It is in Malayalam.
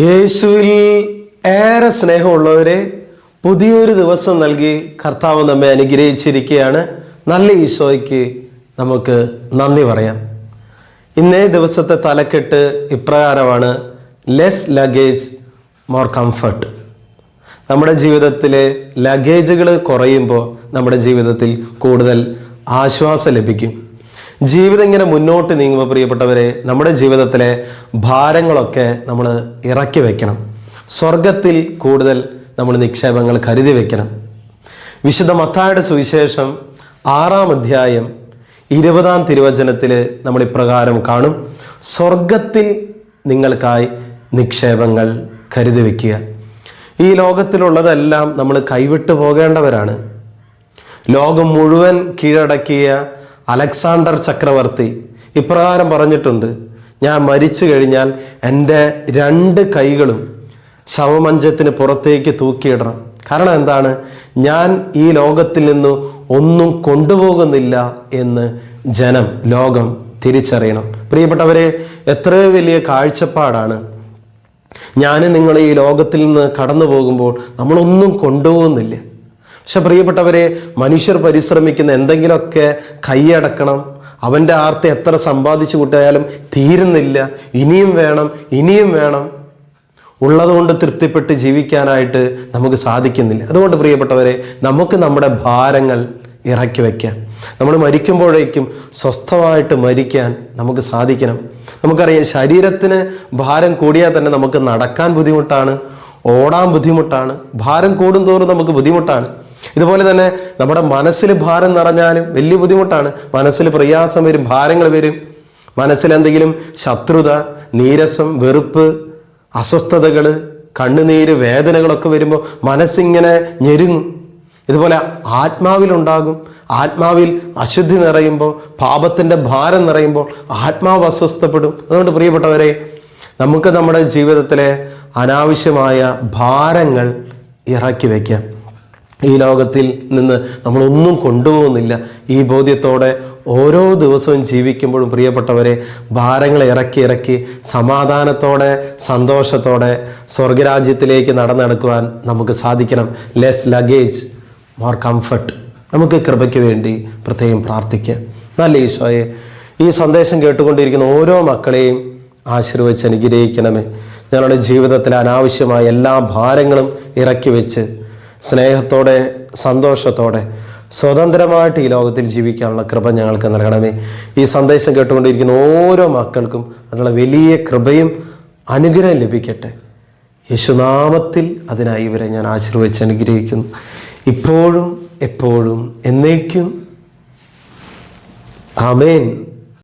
യേശുവിൽ ഏറെ സ്നേഹമുള്ളവരെ, പുതിയൊരു ദിവസം നൽകി കർത്താവ് നമ്മെ അനുഗ്രഹിച്ചിരിക്കുകയാണ്. നല്ല ഈശോയ്ക്ക് നമുക്ക് നന്ദി പറയാം. ഇന്നേ ദിവസത്തെ തലക്കെട്ട് ഇപ്രകാരമാണ്: ലെസ് ലഗേജ് മോർ കംഫർട്ട്. നമ്മുടെ ജീവിതത്തിലെ ലഗേജുകൾ കുറയുമ്പോൾ നമ്മുടെ ജീവിതത്തിൽ കൂടുതൽ ആശ്വാസം ലഭിക്കും. ജീവിതം ഇങ്ങനെ മുന്നോട്ട് നീങ്ങുമ്പോൾ പ്രിയപ്പെട്ടവരെ, നമ്മുടെ ജീവിതത്തിലെ ഭാരങ്ങളൊക്കെ നമ്മൾ ഇറക്കി വയ്ക്കണം. സ്വർഗത്തിൽ കൂടുതൽ നമ്മൾ നിക്ഷേപങ്ങൾ കരുതി വയ്ക്കണം. വിശുദ്ധ മത്തായിയുടെ സുവിശേഷം 6-ാം അധ്യായം 20-ാം തിരുവചനത്തിൽ നമ്മൾ ഇപ്രകാരം കാണും: സ്വർഗത്തിൽ നിങ്ങൾക്കായി നിക്ഷേപങ്ങൾ കരുതി വയ്ക്കുക. ഈ ലോകത്തിലുള്ളതെല്ലാം നമ്മൾ കൈവിട്ടു പോകേണ്ടവരാണ്. ലോകം മുഴുവൻ കീഴടക്കിയ അലക്സാണ്ടർ ചക്രവർത്തി ഇപ്രകാരം പറഞ്ഞിട്ടുണ്ട്: ഞാൻ മരിച്ചു കഴിഞ്ഞാൽ എൻ്റെ 2 കൈകളും ശവമഞ്ചത്തിന് പുറത്തേക്ക് തൂക്കിയിടണം. കാരണം എന്താണ്? ഞാൻ ഈ ലോകത്തിൽ നിന്ന് ഒന്നും കൊണ്ടുപോകുന്നില്ല എന്ന് ലോകം തിരിച്ചറിയണം. പ്രിയപ്പെട്ടവരെ, എത്രയോ വലിയ കാഴ്ചപ്പാടാണ്. നിങ്ങൾ ഈ ലോകത്തിൽ നിന്ന് കടന്നു പോകുമ്പോൾ നമ്മളൊന്നും കൊണ്ടുപോകുന്നില്ല. പക്ഷെ പ്രിയപ്പെട്ടവരെ, മനുഷ്യർ പരിശ്രമിക്കുന്ന എന്തെങ്കിലുമൊക്കെ കൈയടക്കണം. അവൻ്റെ ആർത്തി എത്ര സമ്പാദിച്ചു കൂട്ടിയാലും തീരുന്നില്ല. ഇനിയും വേണം, ഇനിയും വേണം. ഉള്ളതുകൊണ്ട് തൃപ്തിപ്പെട്ട് ജീവിക്കാനായിട്ട് നമുക്ക് സാധിക്കുന്നില്ല. അതുകൊണ്ട് പ്രിയപ്പെട്ടവരെ, നമുക്ക് നമ്മുടെ ഭാരങ്ങൾ ഇറക്കി വയ്ക്കാം. നമ്മൾ മരിക്കുമ്പോഴേക്കും സ്വസ്ഥമായിട്ട് മരിക്കാൻ നമുക്ക് സാധിക്കണം. നമുക്കറിയാം, ശരീരത്തിന് ഭാരം കൂടിയാൽ തന്നെ നമുക്ക് നടക്കാൻ ബുദ്ധിമുട്ടാണ്, ഓടാൻ ബുദ്ധിമുട്ടാണ്. ഭാരം കൂടുന്തോറും നമുക്ക് ബുദ്ധിമുട്ടാണ്. ഇതുപോലെ തന്നെ നമ്മുടെ മനസ്സിൽ ഭാരം നിറഞ്ഞാലും വലിയ ബുദ്ധിമുട്ടാണ്. മനസ്സിൽ പ്രയാസം വരും, ഭാരങ്ങൾ വരും. മനസ്സിലെന്തെങ്കിലും ശത്രുത, നീരസം, വെറുപ്പ്, അസ്വസ്ഥതകൾ, കണ്ണുനീര്, വേദനകളൊക്കെ വരുമ്പോൾ മനസ്സിങ്ങനെ ഞെരുങ്ങും. ഇതുപോലെ ആത്മാവിലുണ്ടാകും. ആത്മാവിൽ അശുദ്ധി നിറയുമ്പോൾ, പാപത്തിൻ്റെ ഭാരം നിറയുമ്പോൾ ആത്മാവ് അസ്വസ്ഥപ്പെടും. അതുകൊണ്ട് പ്രിയപ്പെട്ടവരെ, നമുക്ക് നമ്മുടെ ജീവിതത്തിലെ അനാവശ്യമായ ഭാരങ്ങൾ ഇറക്കി വയ്ക്കാം. ഈ ലോകത്തിൽ നിന്ന് നമ്മളൊന്നും കൊണ്ടുപോകുന്നില്ല. ഈ ബോധ്യത്തോടെ ഓരോ ദിവസവും ജീവിക്കുമ്പോഴും പ്രിയപ്പെട്ടവരെ, ഭാരങ്ങൾ ഇറക്കി സമാധാനത്തോടെ, സന്തോഷത്തോടെ സ്വർഗരാജ്യത്തിലേക്ക് നടന്നെടുക്കുവാൻ നമുക്ക് സാധിക്കണം. Less luggage more comfort. നമുക്ക് കൃപയ്ക്ക് വേണ്ടി പ്രത്യേകം പ്രാർത്ഥിക്കാം. നല്ല ഈശോയെ, ഈ സന്ദേശം കേട്ടുകൊണ്ടിരിക്കുന്ന ഓരോ മക്കളെയും ആശീർവദിച്ച് അനുഗ്രഹിക്കണമേ. ഞങ്ങളുടെ ജീവിതത്തിലെ അനാവശ്യമായ എല്ലാ ഭാരങ്ങളും ഇറക്കി വെച്ച് സ്നേഹത്തോടെ, സന്തോഷത്തോടെ, സ്വതന്ത്രമായിട്ട് ഈ ലോകത്തിൽ ജീവിക്കാനുള്ള കൃപ ഞങ്ങൾക്ക് നൽകണമേ. ഈ സന്ദേശം കേട്ടുകൊണ്ടിരിക്കുന്ന ഓരോ മക്കൾക്കും അതിനുള്ള വലിയ കൃപയും അനുഗ്രഹം ലഭിക്കട്ടെ. യേശുനാമത്തിൽ അതിനായി ഇവരെ ഞാൻ ആശീർവദിച്ച് അനുഗ്രഹിക്കുന്നു. ഇപ്പോഴും എപ്പോഴും എന്നേക്കും. ആമേൻ.